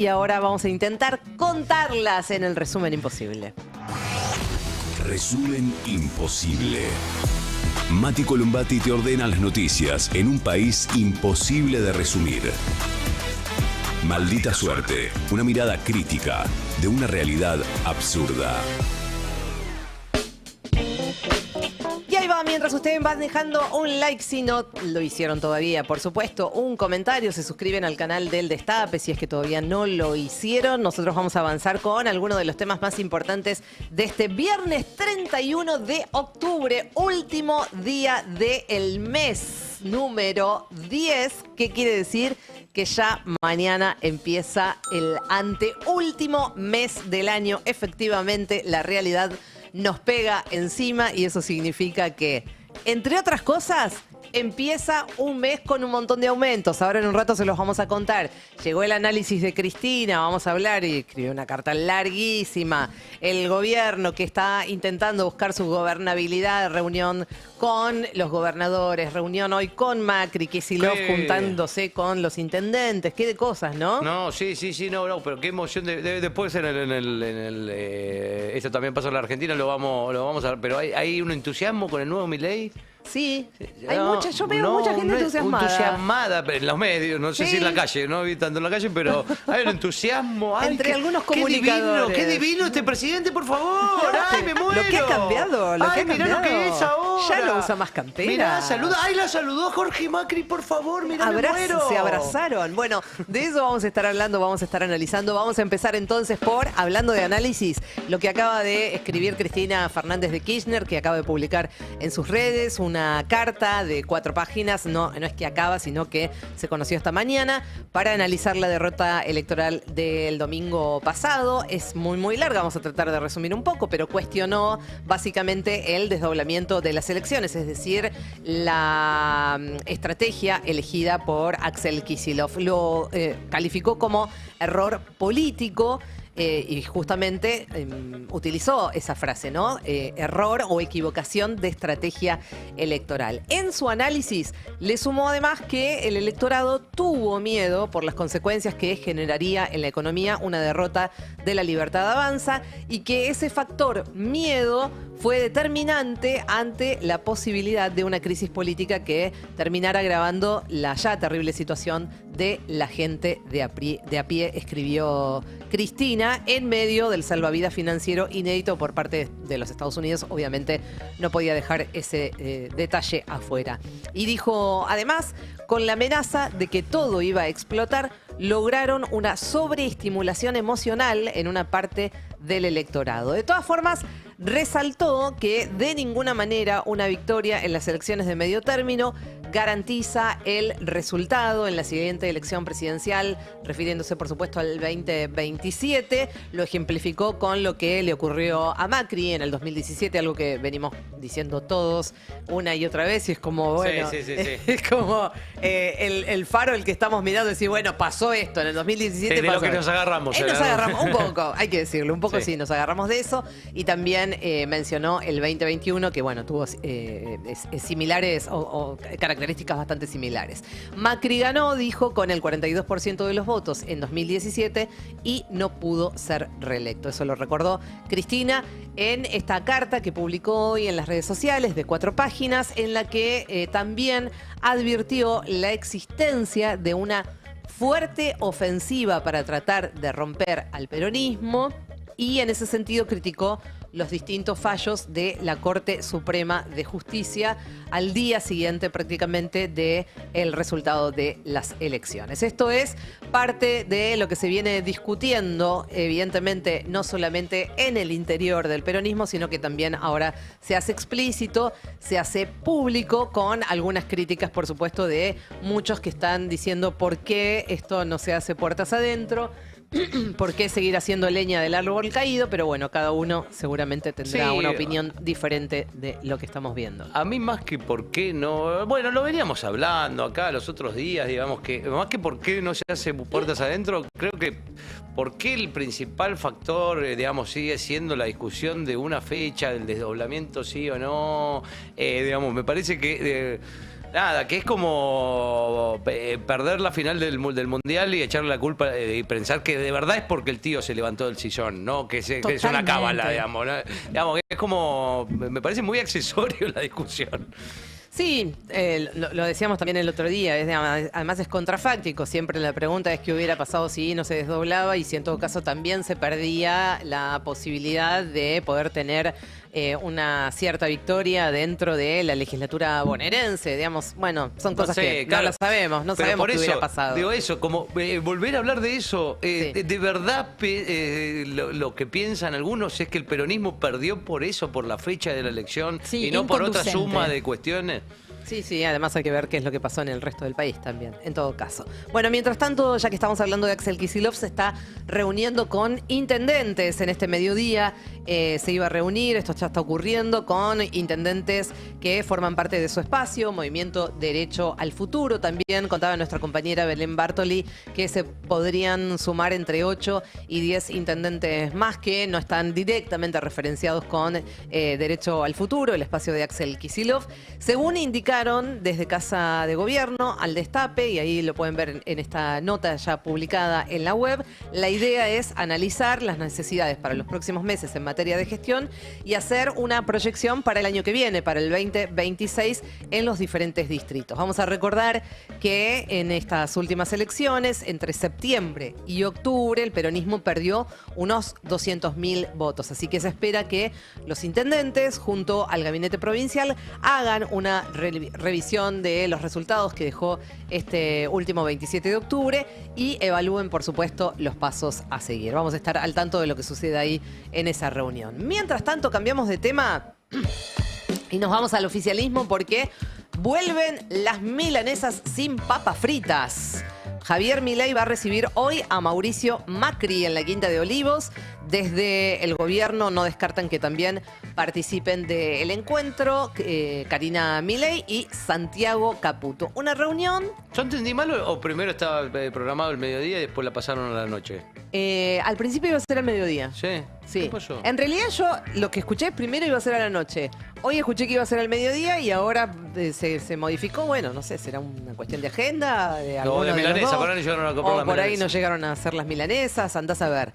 Y ahora vamos a intentar contarlas en el resumen imposible. Resumen imposible. Mati Columbati te ordena las noticias en un país imposible de resumir. Maldita suerte, una mirada crítica de una realidad absurda. Y ahí va, mientras ustedes van dejando un like, si no lo hicieron todavía, por supuesto, un comentario, se suscriben al canal del Destape, si es que todavía no lo hicieron. Nosotros vamos a avanzar con algunos de los temas más importantes de este viernes 31 de octubre, último día del mes, número 10, ¿qué quiere decir? Que ya mañana empieza el anteúltimo mes del año. Efectivamente, la realidad nos pega encima y eso significa que, entre otras cosas, empieza un mes con un montón de aumentos. Ahora en un rato se los vamos a contar. Llegó el análisis de Cristina, vamos a hablar, y escribió una carta larguísima. El gobierno que está intentando buscar su gobernabilidad, reunión con los gobernadores, reunión hoy con Macri, Kicillof juntándose con los intendentes, qué de cosas, ¿no? No, sí, no, pero qué emoción. Después esto también pasa en la Argentina, lo vamos a ver, pero hay un entusiasmo con el nuevo Milei. Sí, hay yo veo mucha gente entusiasmada. Entusiasmada en los medios, no sé si en la calle, no vi tanto en la calle, pero hay un entusiasmo. Ay, entre algunos comunicadores. Qué divino este presidente, por favor. Ay, me muero. Lo que ha cambiado, mirá lo que es ahora. Ya no usa más campera. Mirá, saluda. Ay, la saludó Jorge Macri, por favor, mirá, me muero. Se abrazaron. Bueno, de eso vamos a estar hablando, vamos a estar analizando. Vamos a empezar entonces por, hablando de análisis, lo que acaba de escribir Cristina Fernández de Kirchner, que acaba de publicar en sus redes una carta de 4 páginas, no es que acaba, sino que se conoció esta mañana, para analizar la derrota electoral del domingo pasado. Es muy larga, vamos a tratar de resumir un poco, pero cuestionó básicamente el desdoblamiento de las elecciones, es decir, la estrategia elegida por Axel Kicillof. Lo calificó como error político. Y justamente utilizó esa frase, ¿no? Error o equivocación de estrategia electoral. En su análisis le sumó además que el electorado tuvo miedo por las consecuencias que generaría en la economía una derrota de la Libertad Avanza y que ese factor miedo fue determinante ante la posibilidad de una crisis política que terminara agravando la ya terrible situación de la gente de a pie, escribió Cristina, en medio del salvavidas financiero inédito por parte de los Estados Unidos. Obviamente no podía dejar ese detalle afuera. Y dijo, además, con la amenaza de que todo iba a explotar, lograron una sobreestimulación emocional en una parte del electorado. De todas formas, resaltó que de ninguna manera una victoria en las elecciones de medio término garantiza el resultado en la siguiente elección presidencial, refiriéndose por supuesto al 2027. Lo ejemplificó con lo que le ocurrió a Macri en el 2017, algo que venimos diciendo todos una y otra vez, y es como, bueno, sí. es como el faro el que estamos mirando y decir, bueno, pasó esto en el 2017. Sí, de lo que nos agarramos. Nos agarramos un poco, hay que decirlo, un poco sí, nos agarramos de eso. Y también mencionó el 2021, que bueno, tuvo similares o características bastante similares. Macri ganó, dijo, con el 42% de los votos en 2017 y no pudo ser reelecto. Eso lo recordó Cristina en esta carta que publicó hoy en las redes sociales de 4 páginas, en la que también advirtió la existencia de una fuerte ofensiva para tratar de romper al peronismo y en ese sentido criticó los distintos fallos de la Corte Suprema de Justicia al día siguiente prácticamente del resultado de las elecciones. Esto es parte de lo que se viene discutiendo, evidentemente, no solamente en el interior del peronismo, sino que también ahora se hace explícito, se hace público, con algunas críticas, por supuesto, de muchos que están diciendo por qué esto no se hace puertas adentro. ¿Por qué seguir haciendo leña del árbol caído? Pero bueno, cada uno seguramente tendrá una opinión diferente de lo que estamos viendo. A mí más que por qué no... Bueno, lo veníamos hablando acá los otros días, digamos, que más que por qué no se hace puertas adentro, creo que por qué el principal factor, digamos, sigue siendo la discusión de una fecha, del desdoblamiento sí o no. Digamos, me parece que... Nada, que es como perder la final del Mundial y echarle la culpa y pensar que de verdad es porque el tío se levantó del sillón, ¿no? Que es una cábala, digamos, ¿no? Digamos, es como, me parece muy accesorio la discusión. Sí, lo decíamos también el otro día, además es contrafáctico, siempre la pregunta es qué hubiera pasado si no se desdoblaba y si en todo caso también se perdía la posibilidad de poder tener una cierta victoria dentro de la legislatura bonaerense, digamos, bueno, son cosas que claro, no las sabemos, no sabemos qué hubiera pasado. Digo eso, como volver a hablar de eso, Sí. de verdad lo que piensan algunos es que el peronismo perdió por eso, por la fecha de la elección Sí, y no por otra inconducente. suma de cuestiones. Sí, además hay que ver qué es lo que pasó en el resto del país también, en todo caso. Bueno, mientras tanto, ya que estamos hablando de Axel Kicillof, se está reuniendo con intendentes en este mediodía. Se iba a reunir, esto ya está ocurriendo, con intendentes que forman parte de su espacio, Movimiento Derecho al Futuro. También contaba nuestra compañera Belén Bartoli que se podrían sumar entre 8 y 10 intendentes más que no están directamente referenciados con Derecho al Futuro, el espacio de Axel Kicillof. Según indicaron desde Casa de Gobierno al Destape, y ahí lo pueden ver en esta nota ya publicada en la web, la idea es analizar las necesidades para los próximos meses en materia de gestión y hacer una proyección para el año que viene, para el 2026, en los diferentes distritos. Vamos a recordar que en estas últimas elecciones, entre septiembre y octubre, el peronismo perdió unos 200.000 votos. Así que se espera que los intendentes, junto al gabinete provincial, hagan una revisión de los resultados que dejó este último 27 de octubre y evalúen, por supuesto, los pasos a seguir. Vamos a estar al tanto de lo que sucede ahí en esa reunión. Mientras tanto, cambiamos de tema y nos vamos al oficialismo porque vuelven las milanesas sin papas fritas. Javier Milei va a recibir hoy a Mauricio Macri en la Quinta de Olivos. Desde el gobierno no descartan que también participen del encuentro Karina Milei y Santiago Caputo. Una reunión... ¿Yo entendí mal o primero estaba programado el mediodía y después la pasaron a la noche? al principio iba a ser al mediodía. Sí. Sí. ¿Qué pasó? En realidad yo lo que escuché primero iba a ser a la noche. Hoy escuché que iba a ser al mediodía y ahora se modificó. Bueno, no sé, será una cuestión de agenda. De No, alguno de de los milanesa, dos. por ahí no llegaron a comprar O las por ahí milanesas. no llegaron a hacer las milanesas, andás a ver.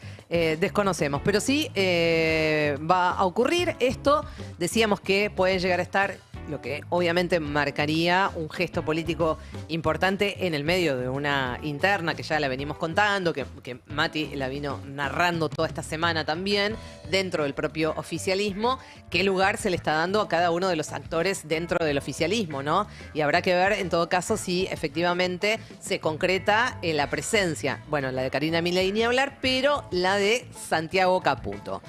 Desconocemos. Pero sí va a ocurrir esto. Decíamos que puede llegar a estar, lo que obviamente marcaría un gesto político importante en el medio de una interna que ya la venimos contando, que Mati la vino narrando toda esta semana también, dentro del propio oficialismo, qué lugar se le está dando a cada uno de los actores dentro del oficialismo, ¿no? Y habrá que ver, en todo caso, si efectivamente se concreta la presencia, bueno, la de Karina Milei ni hablar, pero la de Santiago Caputo.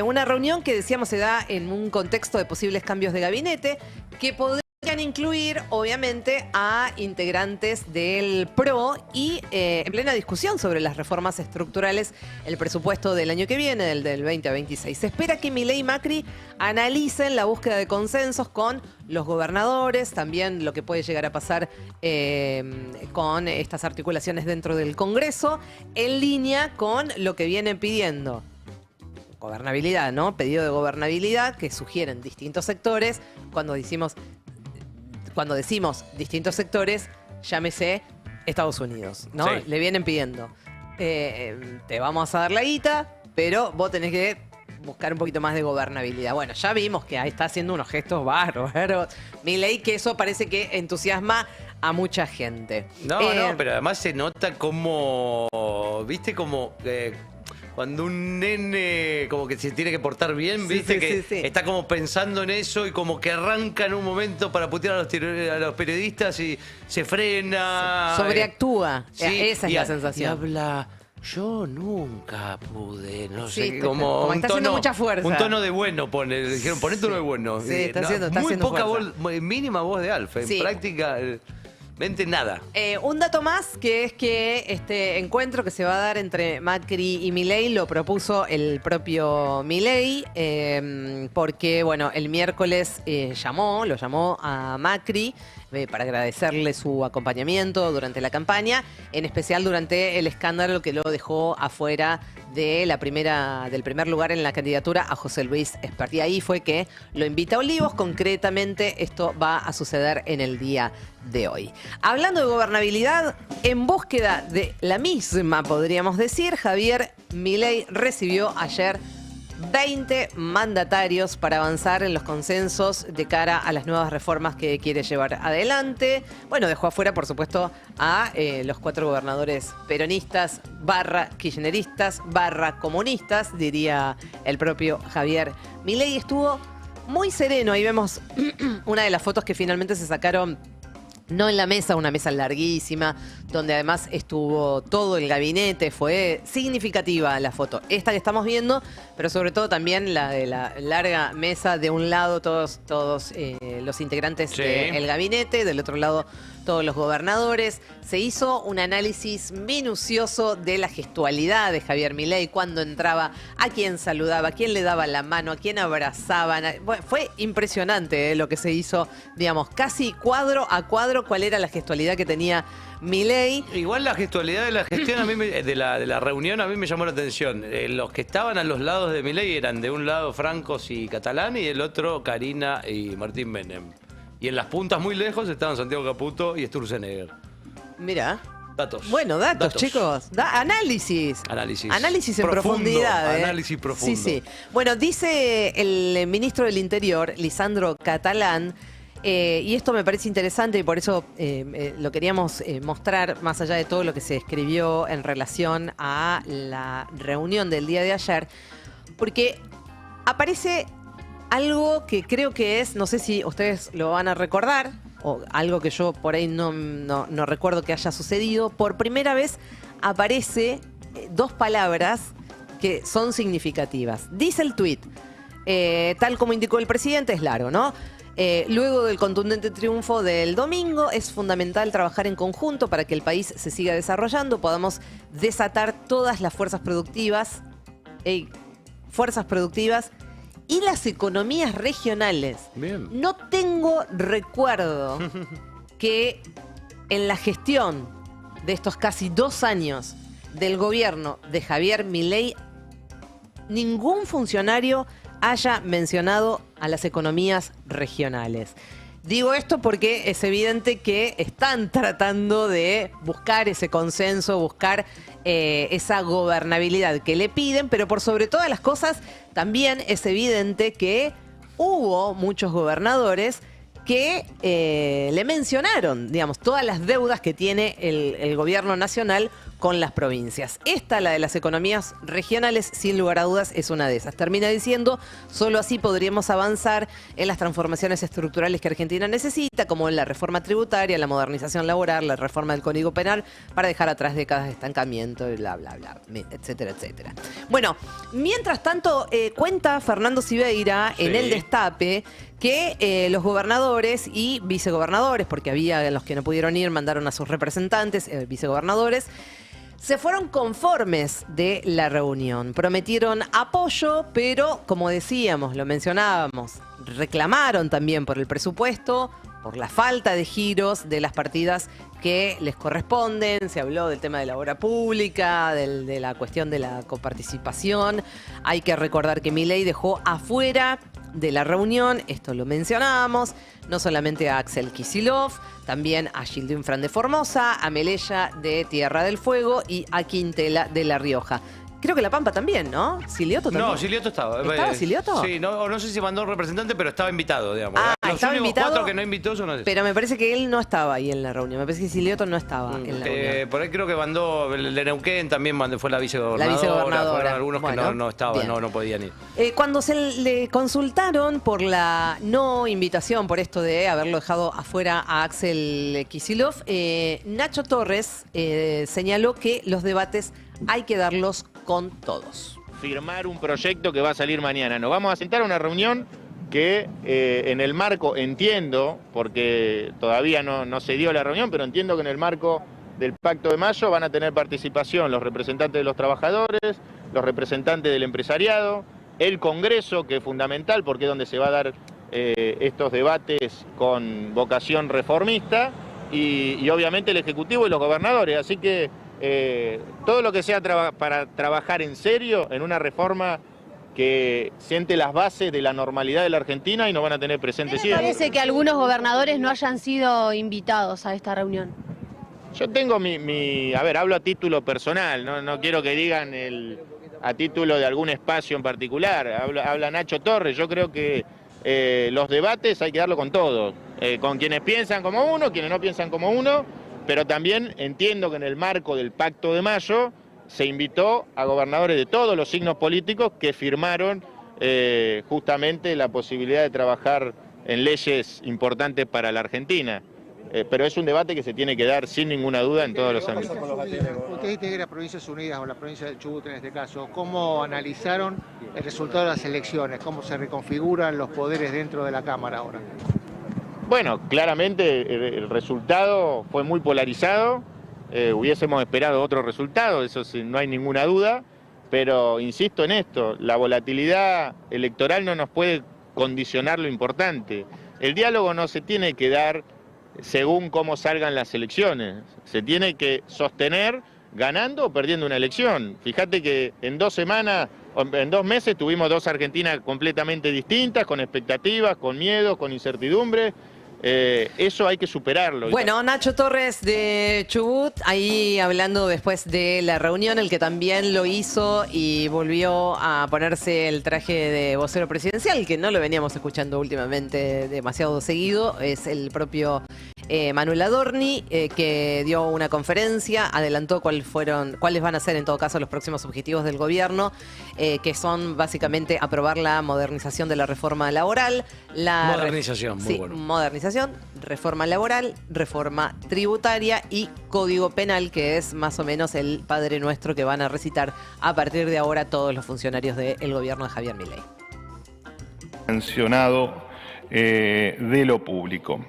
Una reunión que decíamos se da en un contexto de posibles cambios de gabinete que podrían incluir, obviamente, a integrantes del PRO y en plena discusión sobre las reformas estructurales, el presupuesto del año que viene, del 2026. Se espera que Milei y Macri analicen la búsqueda de consensos con los gobernadores, también lo que puede llegar a pasar con estas articulaciones dentro del Congreso, en línea con lo que vienen pidiendo. Gobernabilidad, ¿no? Pedido de gobernabilidad que sugieren distintos sectores. Cuando decimos distintos sectores, llámese Estados Unidos, ¿no? Sí. Le vienen pidiendo, te vamos a dar la guita, pero vos tenés que buscar un poquito más de gobernabilidad. Bueno, ya vimos que ahí está haciendo unos gestos bárbaros. Milei, que eso parece que entusiasma a mucha gente. No, pero además se nota como, viste, como cuando un nene como que se tiene que portar bien, viste, sí. está como pensando en eso y como que arranca en un momento para putear a los periodistas y se frena. Sobreactúa. Sí, Esa es y la sensación. Y habla... Yo nunca pude, no Sí, sé, como como un está tono, haciendo mucha fuerza. un tono de bueno, pone, le dijeron, poné tono de bueno. Sí, está haciendo muy poca fuerza. voz, mínima voz de Alfa, Sí. en práctica, nada. Un dato más, que es que este encuentro que se va a dar entre Macri y Milei lo propuso el propio Milei, porque, bueno, el miércoles lo llamó a Macri para agradecerle su acompañamiento durante la campaña, en especial durante el escándalo que lo dejó afuera del primer lugar en la candidatura a José Luis Espert. Y ahí fue que lo invita a Olivos. Concretamente, esto va a suceder en el día de hoy. Hablando de gobernabilidad, en búsqueda de la misma, podríamos decir, Javier Milei recibió ayer 20 mandatarios para avanzar en los consensos de cara a las nuevas reformas que quiere llevar adelante. Bueno, dejó afuera, por supuesto, a los 4 gobernadores peronistas, kirchneristas, comunistas, diría el propio Javier Milei. Estuvo muy sereno. Ahí vemos una de las fotos que finalmente se sacaron. No en la mesa, una mesa larguísima, donde además estuvo todo el gabinete. Fue significativa la foto. Esta que estamos viendo, pero sobre todo también la de la larga mesa. De un lado todos los integrantes del gabinete, del otro lado todos los gobernadores. Se hizo un análisis minucioso de la gestualidad de Javier Milei, cuando entraba, a quién saludaba, a quién le daba la mano, a quién abrazaban. Bueno, fue impresionante lo que se hizo, digamos, casi cuadro a cuadro cuál era la gestualidad que tenía Milei. Igual la gestualidad de la gestión de la reunión a mí me llamó la atención. Los que estaban a los lados de Milei eran de un lado Francos y Catalán y del otro Carina y Martín Menem. Y en las puntas muy lejos estaban Santiago Caputo y Sturzenegger. Mira. Datos. Bueno, datos, chicos. Análisis. Análisis en profundidad. Análisis profundo. Sí. Bueno, dice el ministro del Interior, Lisandro Catalán, y esto me parece interesante y por eso lo queríamos mostrar, más allá de todo lo que se escribió en relación a la reunión del día de ayer, porque aparece algo que creo que es, no sé si ustedes lo van a recordar, o algo que yo por ahí no recuerdo que haya sucedido. Por primera vez aparece 2 palabras que son significativas. Dice el tuit, tal como indicó el presidente, es largo, ¿no? Luego del contundente triunfo del domingo, es fundamental trabajar en conjunto para que el país se siga desarrollando, podamos desatar todas las fuerzas productivas y las economías regionales. Bien. No tengo recuerdo que en la gestión de estos casi 2 años del gobierno de Javier Milei, ningún funcionario haya mencionado a las economías regionales. Digo esto porque es evidente que están tratando de buscar ese consenso, buscar esa gobernabilidad que le piden, pero por sobre todas las cosas también es evidente que hubo muchos gobernadores que le mencionaron, digamos, todas las deudas que tiene el gobierno nacional con las provincias. Esta, la de las economías regionales, sin lugar a dudas, es una de esas. Termina diciendo, solo así podríamos avanzar en las transformaciones estructurales que Argentina necesita, como en la reforma tributaria, la modernización laboral, la reforma del Código Penal, para dejar atrás décadas de estancamiento, y bla, bla, bla, etcétera, etcétera. Bueno, mientras tanto, cuenta Fernando Siveira en El Destape que los gobernadores y vicegobernadores, porque había los que no pudieron ir, mandaron a sus representantes, vicegobernadores, se fueron conformes de la reunión. Prometieron apoyo, pero como decíamos, lo mencionábamos, reclamaron también por el presupuesto, por la falta de giros de las partidas que les corresponden. Se habló del tema de la obra pública, de la cuestión de la coparticipación. Hay que recordar que Milei dejó afuera de la reunión, esto lo mencionábamos, no solamente a Axel Kicillof, también a Gildo Infran de Formosa, a Melella de Tierra del Fuego y a Quintela de La Rioja. Creo que La Pampa también, ¿no? ¿Silioto también? No, Silioto estaba. ¿Estaba Silioto? Sí, no sé si mandó un representante, pero estaba invitado, digamos. Los estaba únicos invitado, 4 que no invitó son esos. Pero me parece que él no estaba ahí en la reunión. Me parece que Silioto no estaba en la reunión. Por ahí creo que mandó, el de Neuquén también fue la vicegobernadora. La vicegobernadora. Fueron algunos que no estaban, no podían ir. Cuando se le consultaron por la no invitación, por esto de haberlo dejado afuera a Axel Kicillof, Nacho Torres señaló que los debates hay que darlos con todos. Firmar un proyecto que va a salir mañana. Nos vamos a sentar a una reunión que en el marco, entiendo, porque todavía no se dio la reunión, pero entiendo que en el marco del Pacto de Mayo van a tener participación los representantes de los trabajadores, los representantes del empresariado, el Congreso, que es fundamental porque es donde se va a dar estos debates con vocación reformista y obviamente el Ejecutivo y los gobernadores. Así que todo lo que sea para trabajar en serio en una reforma que siente las bases de la normalidad de la Argentina y nos van a tener presentes siempre. Parece que algunos gobernadores no hayan sido invitados a esta reunión. Yo tengo a ver, hablo a título personal, no quiero que digan a título de algún espacio en particular. Habla Nacho Torres. Yo creo que los debates hay que darlo con todos, con quienes piensan como uno, quienes no piensan como uno, pero también entiendo que en el marco del Pacto de Mayo se invitó a gobernadores de todos los signos políticos que firmaron justamente la posibilidad de trabajar en leyes importantes para la Argentina. Pero es un debate que se tiene que dar sin ninguna duda en todos los ámbitos. Ustedes tienen las Provincias Unidas o la provincia del Chubut en este caso, ¿cómo analizaron el resultado de las elecciones? ¿Cómo se reconfiguran los poderes dentro de la Cámara ahora? Bueno, claramente el resultado fue muy polarizado. Hubiésemos esperado otro resultado, eso no hay ninguna duda, pero insisto en esto, la volatilidad electoral no nos puede condicionar lo importante. El diálogo no se tiene que dar según cómo salgan las elecciones, se tiene que sostener ganando o perdiendo una elección. Fíjate que en 2 semanas, en 2 meses tuvimos 2 Argentinas completamente distintas, con expectativas, con miedo, con incertidumbre. Eso hay que superarlo. Bueno, Nacho Torres de Chubut, ahí hablando después de la reunión, el que también lo hizo y volvió a ponerse el traje de vocero presidencial, que no lo veníamos escuchando últimamente demasiado seguido, es el propio Manuel Adorni, que dio una conferencia, adelantó cuáles van a ser en todo caso los próximos objetivos del gobierno, que son básicamente aprobar la modernización de la reforma laboral. Modernización, muy sí, bueno. Modernización, reforma laboral, reforma tributaria y código penal, que es más o menos el Padre Nuestro que van a recitar a partir de ahora todos los funcionarios del gobierno de Javier Milei. Mencionado de lo público.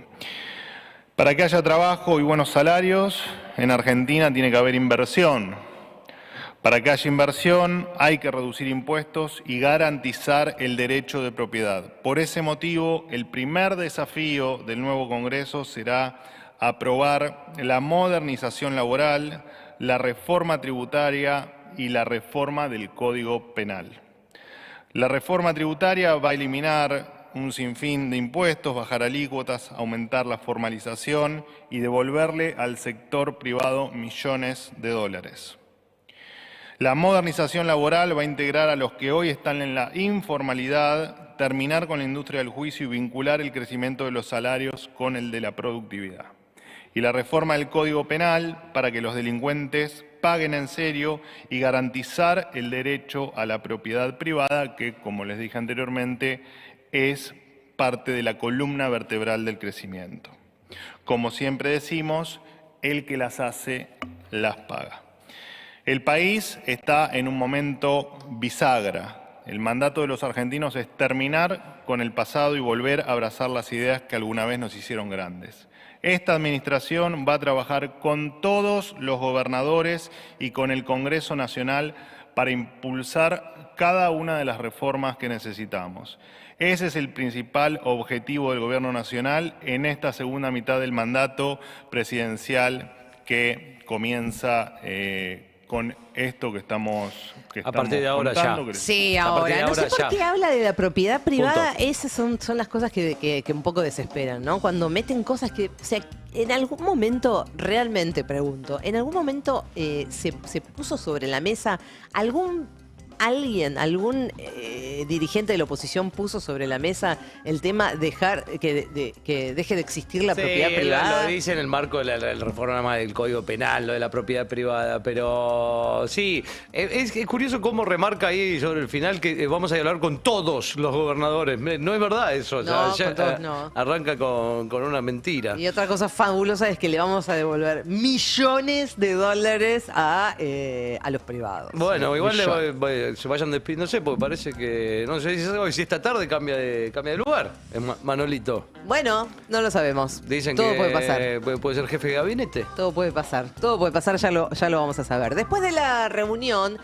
Para que haya trabajo y buenos salarios, en Argentina tiene que haber inversión. Para que haya inversión hay que reducir impuestos y garantizar el derecho de propiedad. Por ese motivo, el primer desafío del nuevo Congreso será aprobar la modernización laboral, la reforma tributaria y la reforma del Código Penal. La reforma tributaria va a eliminar un sinfín de impuestos, bajar alícuotas, aumentar la formalización y devolverle al sector privado millones de dólares. La modernización laboral va a integrar a los que hoy están en la informalidad, terminar con la industria del juicio y vincular el crecimiento de los salarios con el de la productividad. Y la reforma del Código Penal para que los delincuentes paguen en serio y garantizar el derecho a la propiedad privada que, como les dije anteriormente, es parte de la columna vertebral del crecimiento. Como siempre decimos, el que las hace, las paga. El país está en un momento bisagra. El mandato de los argentinos es terminar con el pasado y volver a abrazar las ideas que alguna vez nos hicieron grandes. Esta administración va a trabajar con todos los gobernadores y con el Congreso Nacional para impulsar cada una de las reformas que necesitamos. Ese es el principal objetivo del Gobierno Nacional en esta segunda mitad del mandato presidencial que comienza con esto que estamos A partir de ahora contando, ya. que- Sí, A partir de ahora. No sé ahora por ya. qué habla de la propiedad privada. Punto. Esas son las cosas que un poco desesperan, ¿no? Cuando meten cosas que, o sea, en algún momento, realmente pregunto, ¿en algún momento se puso sobre la mesa algún dirigente de la oposición puso sobre la mesa el tema que deje de existir la propiedad privada? Lo dice en el marco de la reforma del Código Penal, lo de la propiedad privada, pero sí, es curioso cómo remarca ahí sobre el final que vamos a hablar con todos los gobernadores. No es verdad eso, o sea, No, ya con todos no. arranca con una mentira. Y otra cosa fabulosa es que le vamos a devolver millones de dólares a los privados. Bueno, igual Millones. se vayan despidiendo, no sé, porque parece que, no sé si esta tarde cambia de lugar, es Manolito. Bueno, no lo sabemos. Dicen Todo que puede pasar. puede ser jefe de gabinete. Todo puede pasar, ya lo vamos a saber. Después de la reunión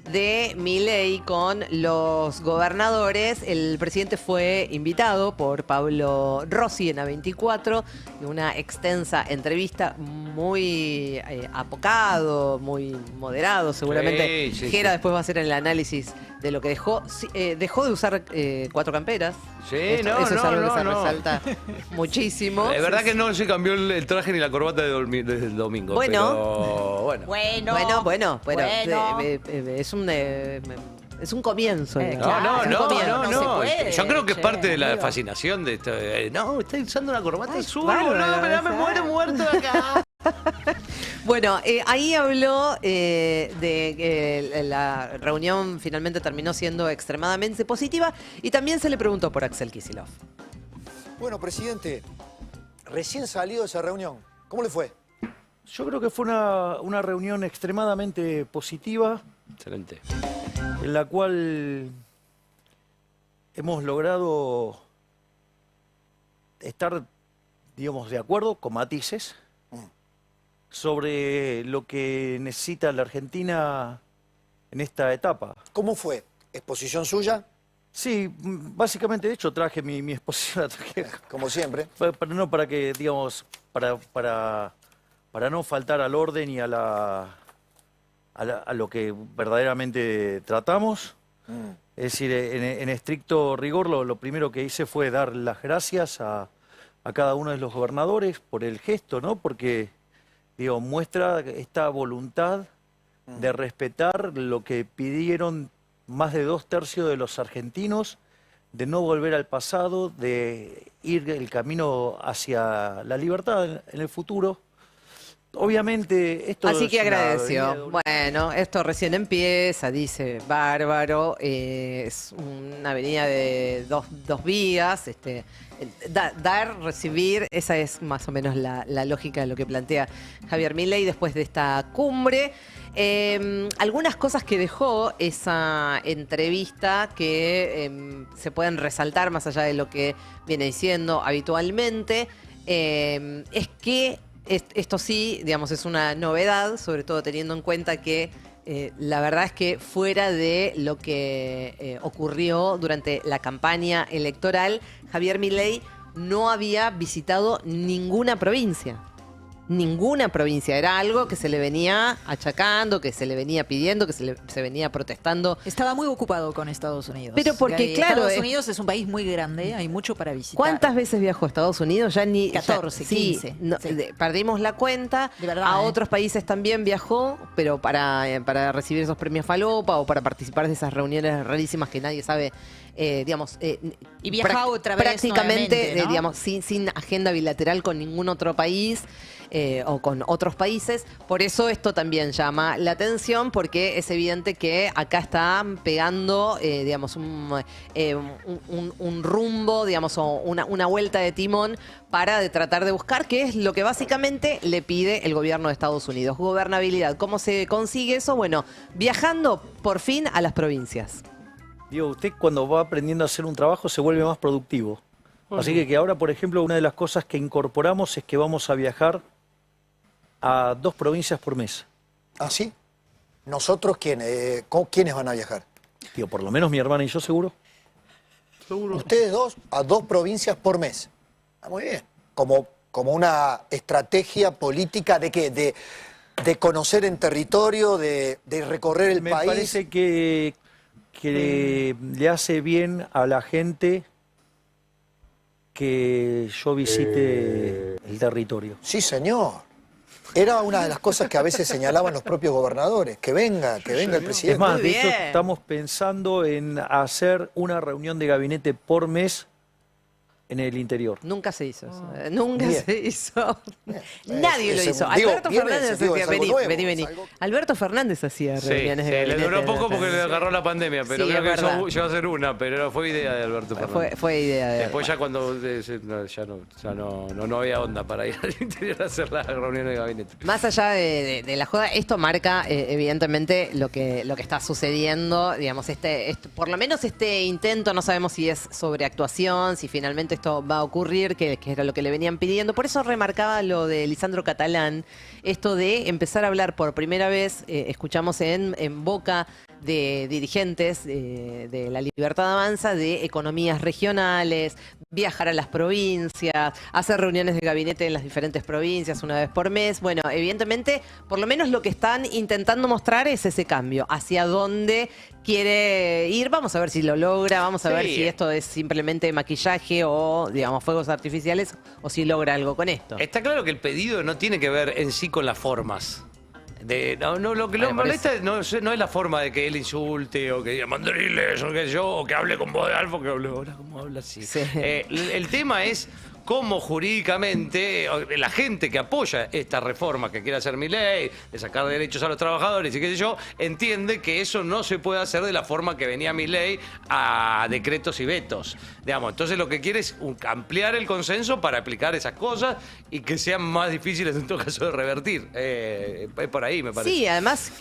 de Milei con los gobernadores. El presidente fue invitado por Pablo Rossi en A24, una extensa entrevista muy apocado, muy moderado seguramente. Sí, Jera sí. después va a hacer el análisis de lo que dejó. Sí, dejó de usar 4 camperas. Sí, eso es algo que se resalta muchísimo. Es verdad que no se cambió el traje ni la corbata desde el domingo. Bueno. Pero bueno. Bueno, es un comienzo. digamos. No. puede, Yo creo que es che, parte de la amigo. fascinación de esto. No, está usando una corbata azul. bárbaro, No, pero me muero muerto de acá. Bueno, ahí habló de que la reunión finalmente terminó siendo extremadamente positiva y también se le preguntó por Axel Kicillof. Bueno, presidente, recién salido de esa reunión, ¿cómo le fue? Yo creo que fue una reunión extremadamente positiva, Excelente. en la cual hemos logrado estar, digamos, de acuerdo con matices sobre lo que necesita la Argentina en esta etapa. ¿Cómo fue? ¿Exposición suya? Sí, básicamente, de hecho, traje mi exposición, la traje Como siempre. para que, digamos, para no faltar al orden y a lo que verdaderamente tratamos. Es decir, en estricto rigor, lo primero que hice fue dar las gracias a cada uno de los gobernadores por el gesto, ¿no? Porque, digo, muestra esta voluntad de respetar lo que pidieron más de 2/3 de los argentinos, de no volver al pasado, de ir el camino hacia la libertad en el futuro. Obviamente esto Así es que una agradeció. avenida Bueno, esto recién empieza, dice bárbaro. Es una avenida de dos vías. Dar, recibir, esa es más o menos la lógica de lo que plantea Javier Milei después de esta cumbre. Algunas cosas que dejó esa entrevista que se pueden resaltar más allá de lo que viene diciendo habitualmente, es que esto sí, digamos, es una novedad, sobre todo teniendo en cuenta que la verdad es que fuera de lo que ocurrió durante la campaña electoral, Javier Milei no había visitado ninguna provincia. Ninguna provincia. Era algo que se le venía achacando, que se le venía pidiendo, que se venía protestando. Estaba muy ocupado con Estados Unidos. Pero porque, Gaby, claro, Estados Unidos es un país muy grande, hay mucho para visitar. ¿Cuántas veces viajó a Estados Unidos? Ya ni 14, sí, 15. Sí. Perdimos la cuenta. De verdad, a otros países también viajó, pero para recibir esos premios Falopa o para participar de esas reuniones rarísimas que nadie sabe, digamos. Y viaja otra vez prácticamente, nuevamente, ¿no? digamos, sin agenda bilateral con ningún otro país. O con otros países. Por eso esto también llama la atención, porque es evidente que acá están pegando, digamos, un rumbo, digamos, o una vuelta de timón para tratar de buscar qué es lo que básicamente le pide el gobierno de Estados Unidos. Gobernabilidad. ¿Cómo se consigue eso? Bueno, viajando por fin a las provincias. Digo, usted cuando va aprendiendo a hacer un trabajo se vuelve más productivo. Así que ahora, por ejemplo, una de las cosas que incorporamos es que vamos a viajar a 2 provincias por mes. ¿Ah, sí? ¿Nosotros quiénes? ¿Quiénes van a viajar? Digo, por lo menos mi hermana y yo, seguro. Ustedes dos a 2 provincias por mes. Ah, muy bien. Como una estrategia política de qué, de conocer en territorio, de recorrer el Me país. parece que le hace bien a la gente que yo visite el territorio. Sí, señor. Era una de las cosas que a veces señalaban los propios gobernadores. Que venga el presidente. Es más, Muy de hecho, bien. estamos pensando en hacer una reunión de gabinete por mes en el interior. Nunca se hizo eso. Nunca Bien. se hizo. Bien. Nadie lo Ese- hizo. digo, Alberto viene Fernández ese, digo, hacía. es algo Vení, nuevo, vení. es algo- Alberto Fernández hacía Sí, reuniones de le gabinete. duró poco porque le agarró la pandemia, pero Sí, creo es que verdad. llegó a hacer una, pero fue idea de Alberto Fernández. Fue idea de Después ya cuando no había onda para ir al interior a hacer las reuniones de gabinete. Más allá de la joda, esto marca evidentemente lo que está sucediendo, digamos, por lo menos este intento, no sabemos si es sobreactuación, si finalmente esto va a ocurrir, que era lo que le venían pidiendo. Por eso remarcaba lo de Lisandro Catalán, esto de empezar a hablar por primera vez, escuchamos en boca de dirigentes de La Libertad Avanza de economías regionales, viajar a las provincias, hacer reuniones de gabinete en las diferentes provincias una vez por mes. Bueno, evidentemente, por lo menos lo que están intentando mostrar es ese cambio, hacia dónde quiere ir. Vamos a ver si lo logra, vamos a ver si esto es simplemente maquillaje o, digamos, fuegos artificiales, o si logra algo con esto. Está claro que el pedido no tiene que ver en sí con las formas. Lo que lo molesta no es la forma de que él insulte o que diga mandriles o que yo, o que hable con voz de alfa, que hable ahora como habla así. Sí. El tema es cómo jurídicamente la gente que apoya esta reforma que quiere hacer Milei, de sacar derechos a los trabajadores y qué sé yo, entiende que eso no se puede hacer de la forma que venía Milei, a decretos y vetos. Digamos, entonces lo que quiere es ampliar el consenso para aplicar esas cosas y que sean más difíciles en todo caso de revertir. Es por ahí, me parece. Sí, además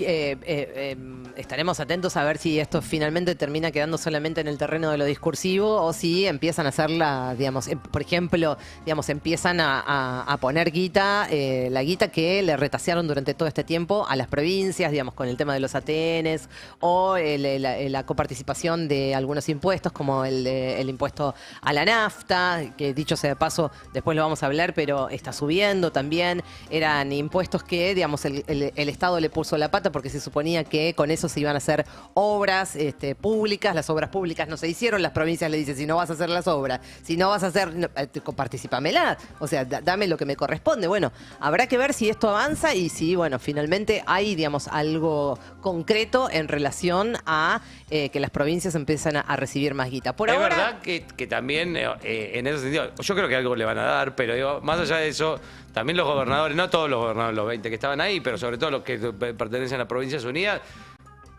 estaremos atentos a ver si esto finalmente termina quedando solamente en el terreno de lo discursivo o si empiezan a hacerla, digamos, por ejemplo, empiezan a poner guita, la guita que le retasearon durante todo este tiempo a las provincias, digamos, con el tema de los atenes o la coparticipación de algunos impuestos, como el impuesto a la nafta, que dicho sea de paso, después lo vamos a hablar, pero está subiendo también. Eran impuestos que, digamos, el Estado le puso la pata porque se suponía que con eso se iban a hacer obras públicas. Las obras públicas no se hicieron, las provincias le dicen, si no vas a hacer las obras, si no vas a hacer, participamela, o sea, dame lo que me corresponde. Bueno, habrá que ver si esto avanza y si, bueno, finalmente hay, digamos, algo concreto en relación a que las provincias empiezan a recibir más guita. Por ahora, verdad que también, en ese sentido, yo creo que algo le van a dar, pero digo, más allá de eso, también los gobernadores, no todos los gobernadores, los 20 que estaban ahí, pero sobre todo los que pertenecen a las Provincias Unidas,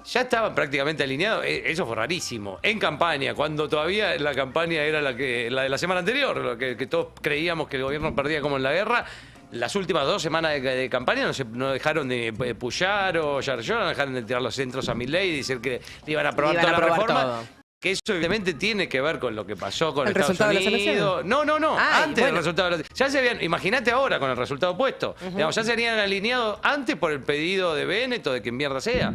ya estaban prácticamente alineados. Eso fue rarísimo. En campaña, cuando todavía la campaña era la de la semana anterior, lo que todos creíamos que el gobierno perdía como en la guerra. Las últimas 2 semanas de campaña no dejaron de puyar o yarllar, no dejaron de tirar los centros a Milei y decir que le iban a aprobar toda la reforma. Todo. Que eso evidentemente tiene que ver con lo que pasó con Estados Unidos. No. Antes del resultado de las elecciones. Ya se habían, imagínate ahora con el resultado puesto. Digamos, ya se habían alineado antes por el pedido de Bennett o de quien mierda sea.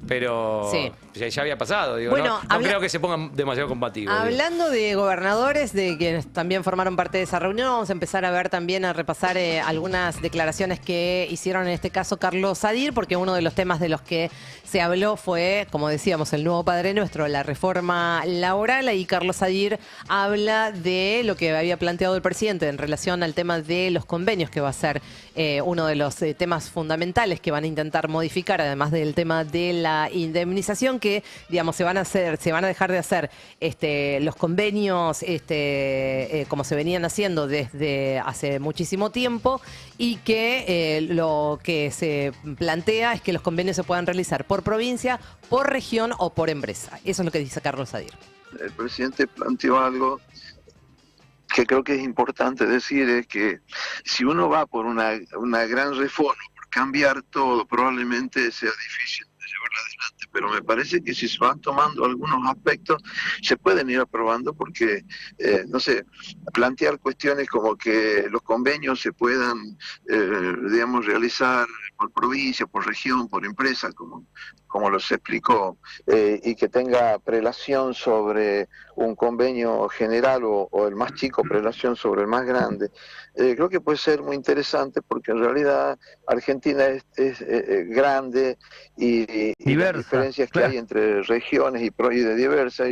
Pero sí, ya había pasado, digo, bueno, no creo que se pongan demasiado combativos. Hablando de gobernadores, de quienes también formaron parte de esa reunión, vamos a empezar a ver también, a repasar algunas declaraciones que hicieron en este caso Carlos Sadir, porque uno de los temas de los que se habló fue, como decíamos, el nuevo Padre Nuestro, la reforma laboral. Ahí Carlos Sadir habla de lo que había planteado el presidente en relación al tema de los convenios, que va a ser uno de los temas fundamentales que van a intentar modificar, además del tema de la indemnización, que, digamos, se van a dejar de hacer los convenios como se venían haciendo desde hace muchísimo tiempo, y que lo que se plantea es que los convenios se puedan realizar por provincia, por región o por empresa. Eso es lo que dice Carlos Sadir. El presidente planteó algo que creo que es importante decir, es que si uno va por una gran reforma, por cambiar todo, probablemente sea difícil llevarla adelante, pero me parece que si se van tomando algunos aspectos se pueden ir aprobando, porque no sé, plantear cuestiones como que los convenios se puedan digamos realizar por provincia, por región, por empresa, como los explicó, y que tenga prelación sobre un convenio general o el más chico prelación sobre el más grande, creo que puede ser muy interesante, porque en realidad Argentina es grande y las diferencias que hay entre regiones y diversas,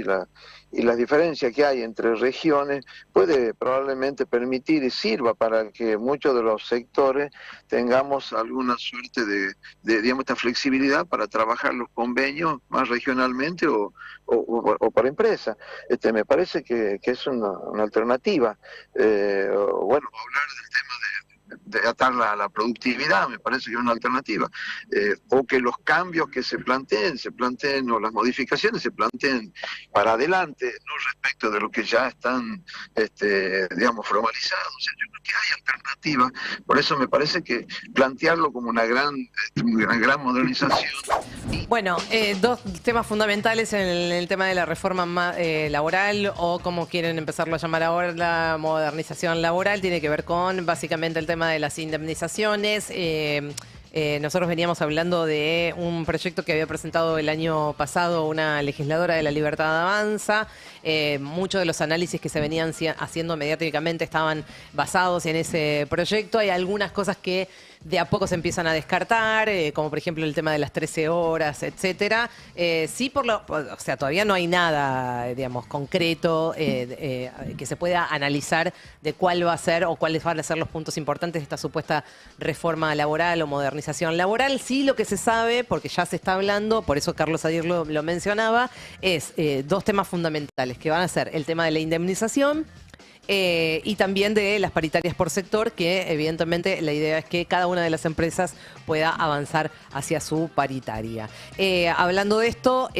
y las diferencias que hay entre regiones puede probablemente permitir y sirva para que muchos de los sectores tengamos alguna suerte de digamos, esta flexibilidad para trabajar los convenios más regionalmente o por empresa. Me parece que es una alternativa. Bueno, hablar del tema de atar la productividad, me parece que es una alternativa, o que los cambios que se planteen, o las modificaciones se planteen para adelante, no respecto de lo que ya están, digamos, formalizados. O sea, yo creo que hay alternativas, por eso me parece que plantearlo como una gran modernización. Bueno, 2 temas fundamentales en el tema de la reforma laboral, o como quieren empezarlo a llamar ahora, la modernización laboral, tiene que ver con básicamente el tema de las indemnizaciones. Nosotros veníamos hablando de un proyecto que había presentado el año pasado una legisladora de La Libertad Avanza. Muchos de los análisis que se venían haciendo mediáticamente estaban basados en ese proyecto. Hay algunas cosas que de a poco se empiezan a descartar, como por ejemplo el tema de las 13 horas, etcétera. Sí, o sea, todavía no hay nada, digamos, concreto que se pueda analizar de cuál va a ser o cuáles van a ser los puntos importantes de esta supuesta reforma laboral o modernización laboral. Sí, lo que se sabe, porque ya se está hablando, por eso Carlos Adir lo mencionaba, es dos temas fundamentales, que van a ser el tema de la indemnización y también de las paritarias por sector, que evidentemente la idea es que cada una de las empresas pueda avanzar hacia su paritaria. Hablando de esto,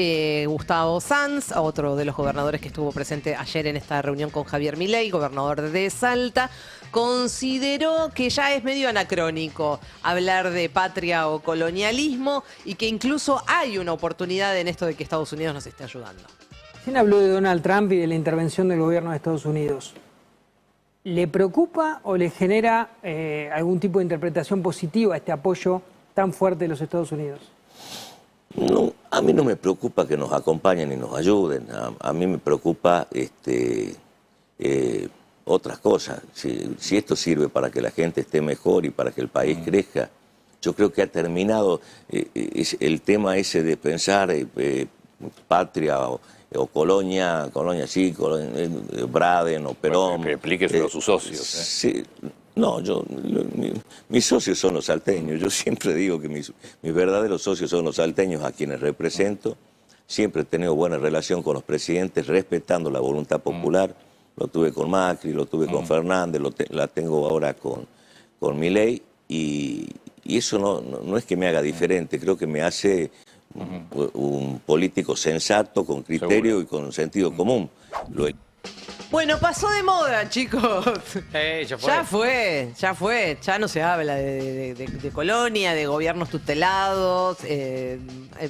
Gustavo Sanz, otro de los gobernadores que estuvo presente ayer en esta reunión con Javier Milei, gobernador de Salta, consideró que ya es medio anacrónico hablar de patria o colonialismo y que incluso hay una oportunidad en esto de que Estados Unidos nos esté ayudando. ¿Quién habló de Donald Trump y de la intervención del gobierno de Estados Unidos? ¿Le preocupa o le genera algún tipo de interpretación positiva este apoyo tan fuerte de los Estados Unidos? No, a mí no me preocupa que nos acompañen y nos ayuden. A mí me preocupa otras cosas. Si esto sirve para que la gente esté mejor y para que el país crezca, yo creo que ha terminado el tema ese de pensar patria o colonia sí, Braden o Perón. Que explíqueselo a sus socios. Sí, no, mis socios son los salteños. Yo siempre digo que mis verdaderos socios son los salteños a quienes represento. Siempre he tenido buena relación con los presidentes, respetando la voluntad popular. Lo tuve con Macri, lo tuve con Fernández, la tengo ahora con Milei. Y eso no es que me haga diferente, creo que me hace un político sensato, con criterio y con sentido común. Bueno, pasó de moda, chicos. Ya fue. Ya fue. Ya no se habla de colonia, de gobiernos tutelados.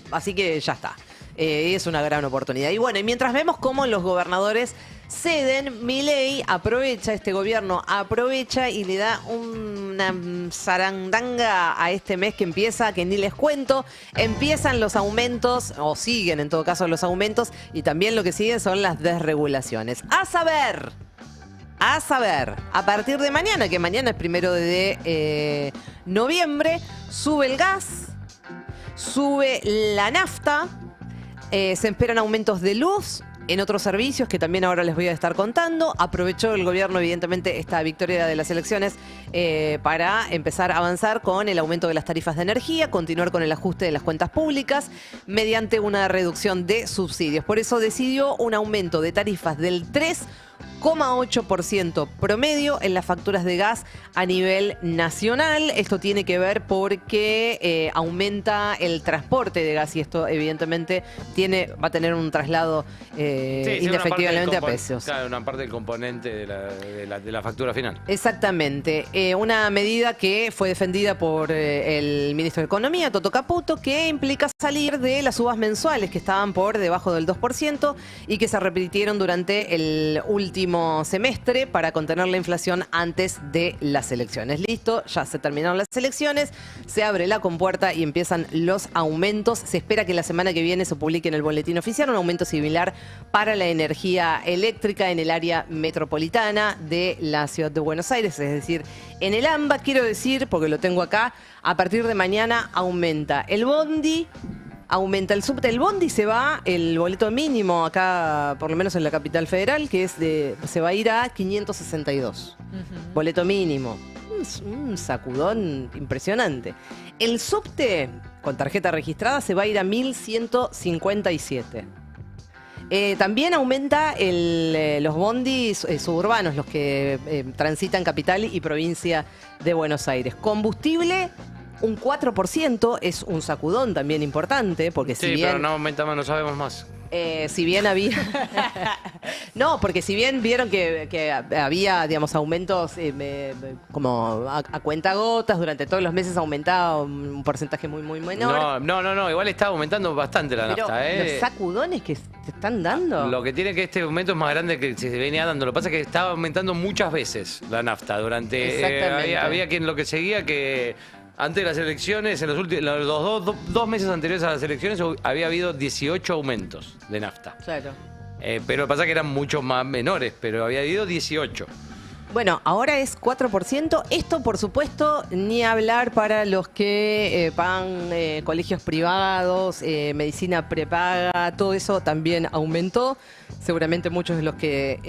Así que ya está. Es una gran oportunidad. Y bueno, y mientras vemos cómo los gobernadores ceden, Milei aprovecha, este gobierno aprovecha y le da una zarandanga a este mes que empieza, que ni les cuento. Empiezan los aumentos, o siguen en todo caso los aumentos, y también lo que sigue son las desregulaciones. A saber, a partir de mañana, que mañana es 1 de noviembre, sube el gas, sube la nafta, se esperan aumentos de luz en otros servicios que también ahora les voy a estar contando. Aprovechó el gobierno, evidentemente, esta victoria de las elecciones para empezar a avanzar con el aumento de las tarifas de energía, continuar con el ajuste de las cuentas públicas mediante una reducción de subsidios. Por eso decidió un aumento de tarifas del 3,8% promedio en las facturas de gas a nivel nacional. Esto tiene que ver porque aumenta el transporte de gas y esto evidentemente va a tener un traslado indefectiblemente a precios. Claro, una parte del componente de la factura final. Exactamente. Una medida que fue defendida por el ministro de Economía, Toto Caputo, que implica salir de las subas mensuales que estaban por debajo del 2% y que se repitieron durante el último semestre para contener la inflación antes de las elecciones. Listo, ya se terminaron las elecciones, se abre la compuerta y empiezan los aumentos. Se espera que la semana que viene se publique en el boletín oficial un aumento similar para la energía eléctrica en el área metropolitana de la ciudad de Buenos Aires, es decir, en el AMBA. Quiero decir, porque lo tengo acá, a partir de mañana aumenta el bondi, aumenta el subte. El bondi se va, el boleto mínimo acá, por lo menos en la capital federal, que se va a ir a 562. Boleto mínimo. Un sacudón impresionante. El subte, con tarjeta registrada, se va a ir a 1157. También aumenta los bondis suburbanos, los que transitan capital y provincia de Buenos Aires. Combustible, un 4%, es un sacudón también importante, porque sí, si bien... pero no aumenta más, no sabemos más. Si bien había... No, porque si bien vieron que había, digamos, aumentos como a cuentagotas, durante todos los meses aumentaba un porcentaje muy, muy menor. No, igual está aumentando bastante la nafta. Los sacudones que se están dando... Lo que tiene que este aumento es más grande que se venía dando. Lo que pasa es que estaba aumentando muchas veces la nafta. Había quien lo que seguía que Antes de las elecciones, en los dos meses anteriores a las elecciones, había habido 18 aumentos de nafta. Claro. Pero lo que pasa es que eran mucho más menores, pero había habido 18. Bueno, ahora es 4%. Esto, por supuesto, ni hablar para los que pagan colegios privados, medicina prepaga, todo eso también aumentó. Seguramente muchos de los que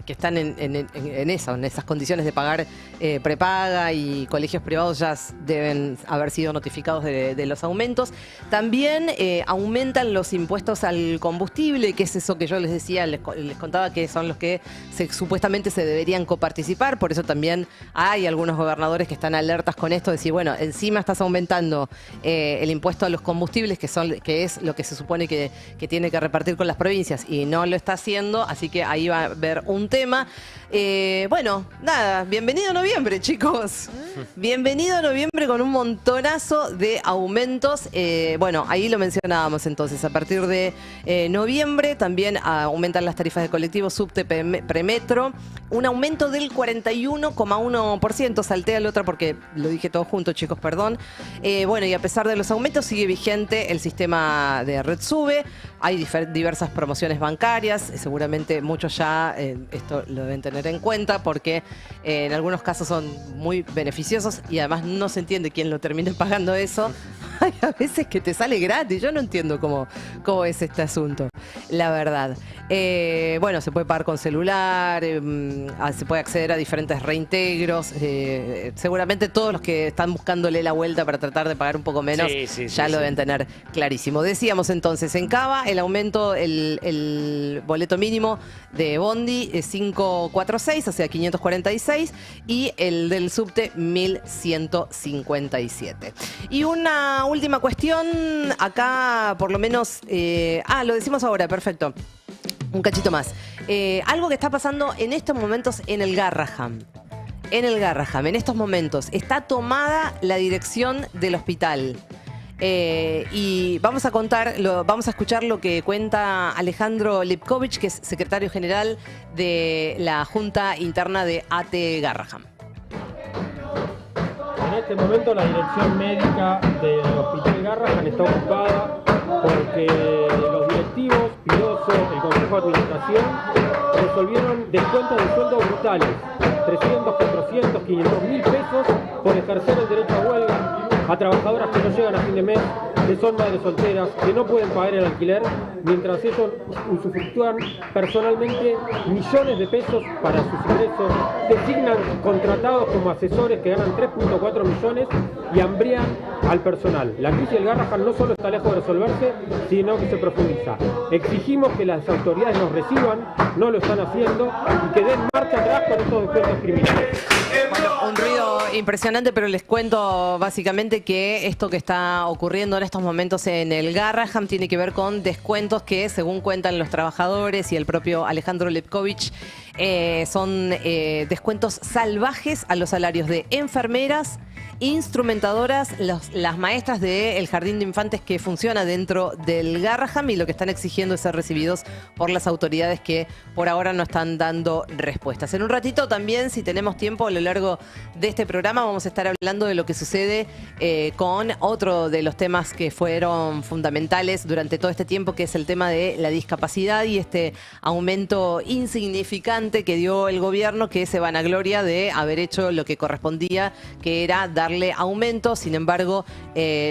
están en esas condiciones de pagar prepaga y colegios privados ya deben haber sido notificados de los aumentos. También aumentan los impuestos al combustible, que es eso que yo les decía, les contaba que son los que supuestamente se deberían coparticipar. Por eso también hay algunos gobernadores que están alertas con esto, de decir, bueno, encima estás aumentando el impuesto a los combustibles, que es lo que se supone que tiene que repartir con las provincias, y no lo está haciendo, así que ahí va a haber un tema. Bueno, nada, bienvenido noviembre, chicos. Bienvenido noviembre con un montonazo de aumentos. Bueno, ahí lo mencionábamos entonces. A partir de noviembre también aumentan las tarifas de colectivo, subte, premetro. Un aumento del 41,1%. Salté al otro porque lo dije todo junto, chicos, perdón. Bueno, y a pesar de los aumentos, sigue vigente el sistema de RedSube. Hay diversas promociones bancarias. Seguramente muchos ya esto lo deben tener en cuenta porque en algunos casos son muy beneficiosos y además no se entiende quién lo termine pagando eso. Hay a veces que te sale gratis. Yo no entiendo cómo es este asunto, la verdad. Bueno, se puede pagar con celular, se puede acceder a diferentes reintegros. Seguramente todos los que están buscándole la vuelta para tratar de pagar un poco menos ya lo deben tener clarísimo. Decíamos entonces, en Cava el aumento, el boleto mínimo de Bondi es 546, o sea 546, y el del subte 1157. Y una última cuestión, acá por lo menos, lo decimos ahora, perfecto. Un cachito más. Algo que está pasando en estos momentos en el Garraham. En estos momentos, está tomada la dirección del hospital. Y vamos a escuchar lo que cuenta Alejandro Lipkovich, que es secretario general de la Junta Interna de AT Garraham. En este momento la dirección médica del Hospital Garraham está ocupada porque los directivos, Pidoso, el Consejo de Administración, resolvieron descuentos de sueldo brutales, 300, 400, 500 mil pesos por ejercer el derecho a huelga a trabajadoras que no llegan a fin de mes, que son madres solteras, que no pueden pagar el alquiler, mientras ellos usufructúan personalmente millones de pesos para sus ingresos, designan contratados como asesores que ganan 3.4 millones y hambrean al personal. La crisis del Garraham no solo está lejos de resolverse, sino que se profundiza. Exigimos que las autoridades nos reciban, no lo están haciendo, y que den marcha atrás con estos descuentos criminales. Bueno, un ruido impresionante, pero les cuento básicamente que esto que está ocurriendo en estos momentos en el Garraham tiene que ver con descuentos que, según cuentan los trabajadores y el propio Alejandro Lipkovich, son descuentos salvajes a los salarios de enfermeras, instrumentadoras, las maestras del jardín de infantes que funciona dentro del Garraham, y lo que están exigiendo es ser recibidos por las autoridades que por ahora no están dando respuestas. En un ratito también, si tenemos tiempo a lo largo de este programa, vamos a estar hablando de lo que sucede con otro de los temas que fueron fundamentales durante todo este tiempo, que es el tema de la discapacidad y este aumento insignificante que dio el gobierno, que se vanagloria de haber hecho lo que correspondía, que era darle aumento. Sin embargo,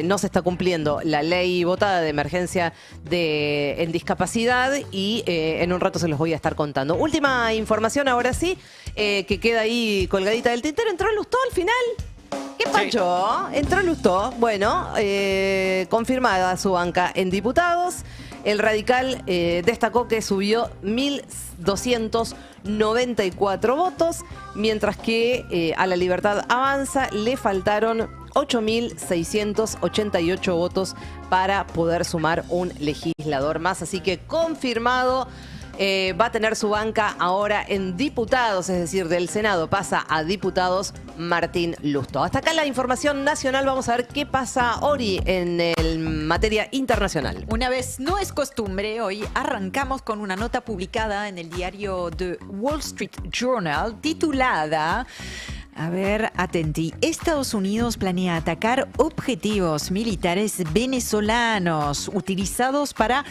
no se está cumpliendo la ley votada de emergencia en discapacidad, y en un rato se los voy a estar contando. Última información, ahora sí, que queda ahí colgadita del tintero. ¿Entró Lustó al final? ¿Qué pasó? Sí. Entró Lustó. Bueno, confirmada su banca en diputados. El radical destacó que subió 1.294 votos, mientras que a la Libertad Avanza le faltaron 8.688 votos para poder sumar un legislador más. Así que confirmado. Va a tener su banca ahora en diputados, es decir, del Senado pasa a diputados Martín Lustó. Hasta acá la información nacional. Vamos a ver qué pasa, Ori, en materia internacional. Una vez no es costumbre, hoy arrancamos con una nota publicada en el diario The Wall Street Journal titulada A ver, atenti. Estados Unidos planea atacar objetivos militares venezolanos utilizados para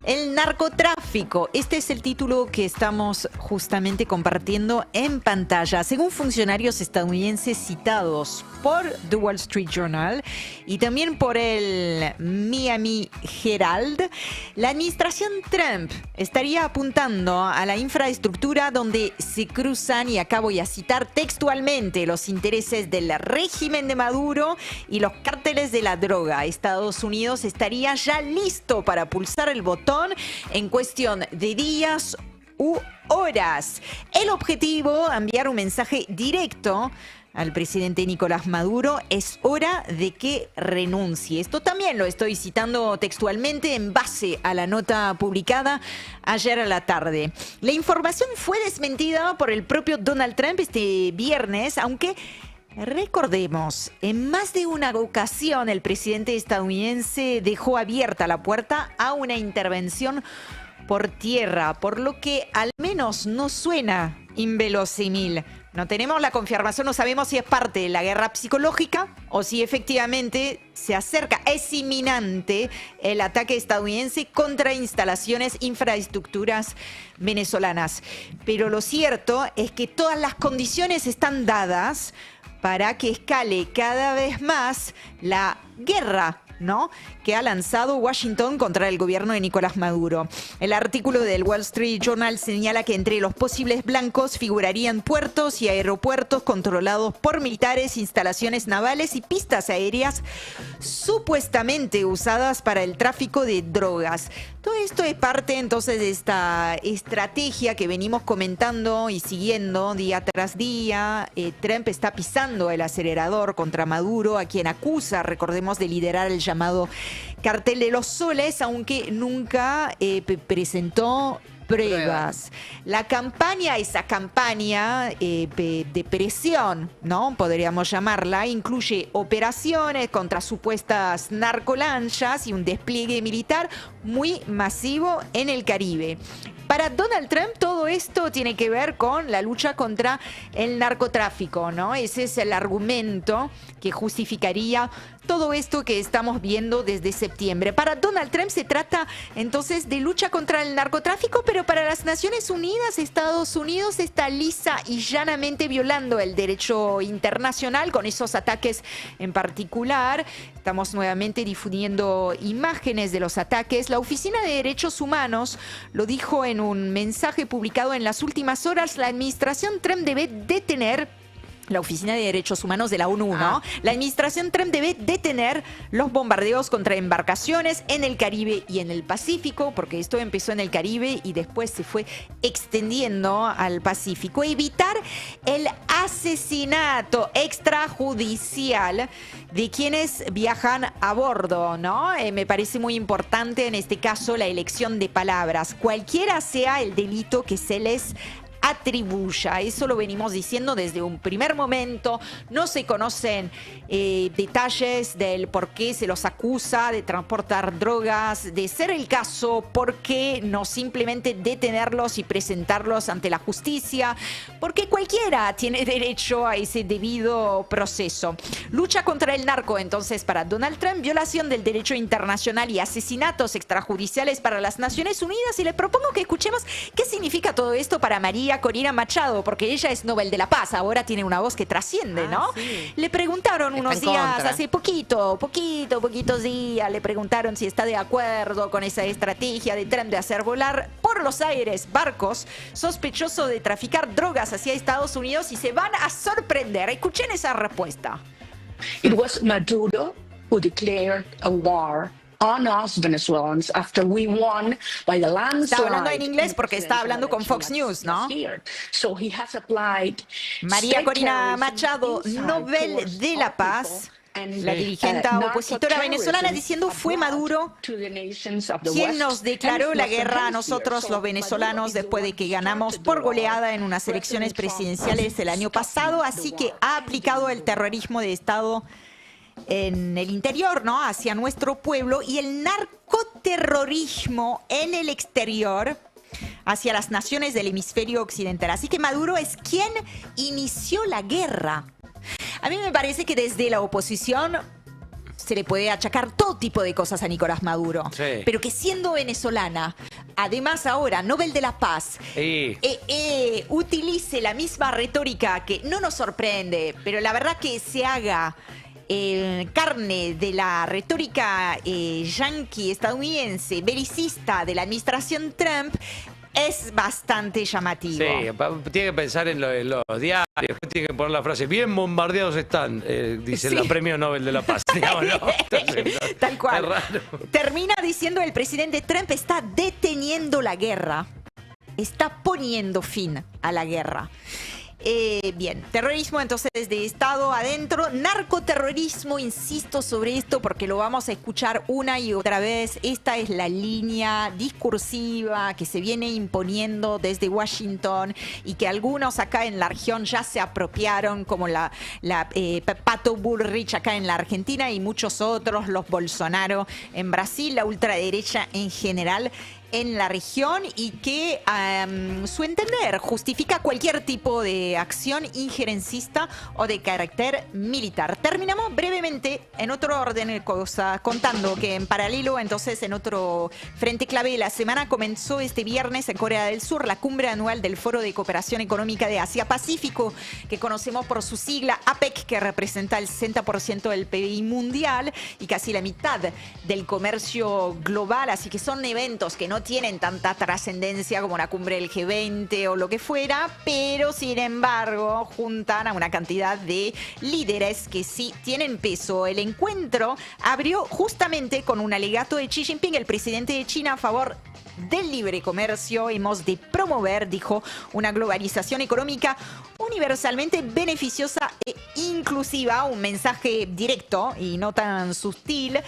el narcotráfico. Este es el título que estamos justamente compartiendo en pantalla. Según funcionarios estadounidenses citados por The Wall Street Journal y también por el Miami Herald, la administración Trump estaría apuntando a la infraestructura donde se cruzan, y acá voy a citar textualmente, los intereses del régimen de Maduro y los cárteles de la droga. Estados Unidos estaría ya listo para pulsar el botón en cuestión de días u horas. El objetivo, enviar un mensaje directo al presidente Nicolás Maduro: es hora de que renuncie. Esto también lo estoy citando textualmente en base a la nota publicada ayer a la tarde. La información fue desmentida por el propio Donald Trump este viernes, aunque recordemos, en más de una ocasión el presidente estadounidense dejó abierta la puerta a una intervención por tierra, por lo que al menos no suena inverosímil. No tenemos la confirmación, no sabemos si es parte de la guerra psicológica o si efectivamente se acerca, es inminente el ataque estadounidense contra instalaciones, infraestructuras venezolanas. Pero lo cierto es que todas las condiciones están dadas para que escale cada vez más la guerra, ¿no?, que ha lanzado Washington contra el gobierno de Nicolás Maduro. El artículo del Wall Street Journal señala que entre los posibles blancos figurarían puertos y aeropuertos controlados por militares, instalaciones navales y pistas aéreas supuestamente usadas para el tráfico de drogas. Todo esto es parte entonces de esta estrategia que venimos comentando y siguiendo día tras día. Trump está pisando el acelerador contra Maduro, a quien acusa, recordemos, de liderar el llamado Cartel de los Soles, aunque nunca presentó pruebas. La campaña, esa campaña de presión, ¿no?, podríamos llamarla, incluye operaciones contra supuestas narcolanchas y un despliegue militar muy masivo en el Caribe. Para Donald Trump todo esto tiene que ver con la lucha contra el narcotráfico, ¿no? Ese es el argumento que justificaría todo esto que estamos viendo desde septiembre. Para Donald Trump se trata entonces de lucha contra el narcotráfico, pero para las Naciones Unidas, Estados Unidos está lisa y llanamente violando el derecho internacional con esos ataques en particular. Estamos nuevamente difundiendo imágenes de los ataques. La Oficina de Derechos Humanos lo dijo en un mensaje publicado en las últimas horas. La administración Trump debe detener, la Oficina de Derechos Humanos de la ONU, ¿no? La administración Trump debe detener los bombardeos contra embarcaciones en el Caribe y en el Pacífico, porque esto empezó en el Caribe y después se fue extendiendo al Pacífico. Evitar el asesinato extrajudicial de quienes viajan a bordo, ¿no? Me parece muy importante en este caso la elección de palabras. Cualquiera sea el delito que se les atribuya. Eso lo venimos diciendo desde un primer momento. No se conocen detalles del por qué se los acusa de transportar drogas. De ser el caso, ¿por qué no simplemente detenerlos y presentarlos ante la justicia? Porque cualquiera tiene derecho a ese debido proceso. Lucha contra el narco, entonces, para Donald Trump, violación del derecho internacional y asesinatos extrajudiciales para las Naciones Unidas. Y le propongo que escuchemos qué significa todo esto para María Corina Machado, porque ella es Nobel de la Paz, ahora tiene una voz que trasciende, ¿no? Sí. Le preguntaron unos días, hace poquitos días, le preguntaron si está de acuerdo con esa estrategia de Trump de hacer volar por los aires barcos sospechosos de traficar drogas hacia Estados Unidos, y se van a sorprender. Escuchen esa respuesta. It was Maduro who declared a war on us Venezuelans after we won by the landslide. Está hablando en inglés porque está hablando con Fox News, ¿no? So he has applied María Corina Machado, Nobel de la Paz, la dirigente opositora venezolana, diciendo: fue Maduro quien nos declaró la guerra a nosotros los venezolanos después de que ganamos por goleada en unas elecciones presidenciales el año pasado, así que ha aplicado el terrorismo de Estado en el interior, ¿no?, hacia nuestro pueblo, y el narcoterrorismo en el exterior hacia las naciones del hemisferio occidental. Así que Maduro es quien inició la guerra A mí me parece que desde la oposición se le puede achacar todo tipo de cosas a Nicolás Maduro. Sí. Pero que siendo venezolana, además ahora Nobel de la Paz, utilice la misma retórica que no nos sorprende, pero la verdad que se haga carne de la retórica yanqui estadounidense, belicista de la administración Trump, es bastante llamativo. Sí, tiene que pensar en los diarios, tiene que poner la frase, bien bombardeados están, dice la Premio Nobel de la Paz. Digamos, ¿no? Entonces, tal cual. Es raro. Termina diciendo el presidente Trump está deteniendo la guerra, está poniendo fin a la guerra. Bien, terrorismo entonces de Estado adentro, narcoterrorismo, insisto sobre esto porque lo vamos a escuchar una y otra vez. Esta es la línea discursiva que se viene imponiendo desde Washington y que algunos acá en la región ya se apropiaron, como la Pato Bullrich acá en la Argentina y muchos otros, los Bolsonaro en Brasil, la ultraderecha en general en la región, y que su entender justifica cualquier tipo de acción injerencista o de carácter militar. Terminamos brevemente en otro orden de cosas, contando que en paralelo, entonces, en otro frente clave, la semana comenzó este viernes en Corea del Sur la cumbre anual del Foro de Cooperación Económica de Asia-Pacífico, que conocemos por su sigla APEC, que representa el 60% del PIB mundial y casi la mitad del comercio global. Así que son eventos que no tienen tanta trascendencia como la cumbre del G20 o lo que fuera, pero sin embargo juntan a una cantidad de líderes que sí tienen peso. El encuentro abrió justamente con un alegato de Xi Jinping, el presidente de China, a favor del libre comercio. Hemos de promover, dijo, una globalización económica universalmente beneficiosa e inclusiva, un mensaje directo y no tan sutil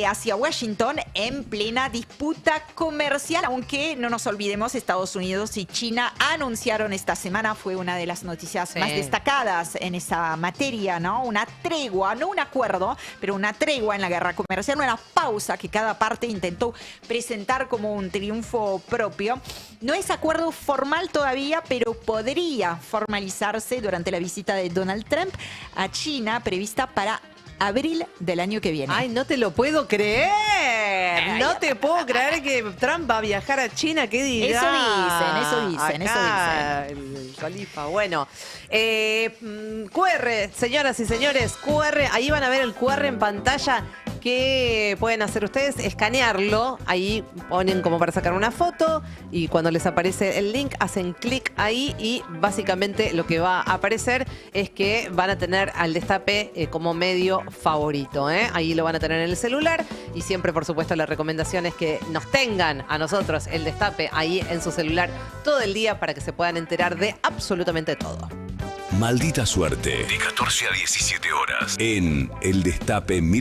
hacia Washington en plena disputa comercial, aunque no nos olvidemos, Estados Unidos y China anunciaron esta semana, fue una de las noticias más destacadas en esa materia, ¿no? Una tregua, no un acuerdo, pero una tregua en la guerra comercial, una pausa que cada parte intentó presentar como un triunfo propio. No es acuerdo formal todavía, pero podría formalizarse durante la visita de Donald Trump a China, prevista para abril del año que viene. Ay, no te lo puedo creer. No te puedo creer que Trump va a viajar a China. ¿Qué dirá? Eso dicen. El califa. Bueno, QR, señoras y señores, QR. Ahí van a ver el QR en pantalla. ¿Qué pueden hacer ustedes? Escanearlo. Ahí ponen como para sacar una foto y cuando les aparece el link hacen clic ahí y básicamente lo que va a aparecer es que van a tener al Destape como medio favorito. Ahí lo van a tener en el celular y siempre, por supuesto, la recomendación es que nos tengan a nosotros el Destape ahí en su celular todo el día para que se puedan enterar de absolutamente todo. Maldita suerte. De 14 a 17 horas en El Destape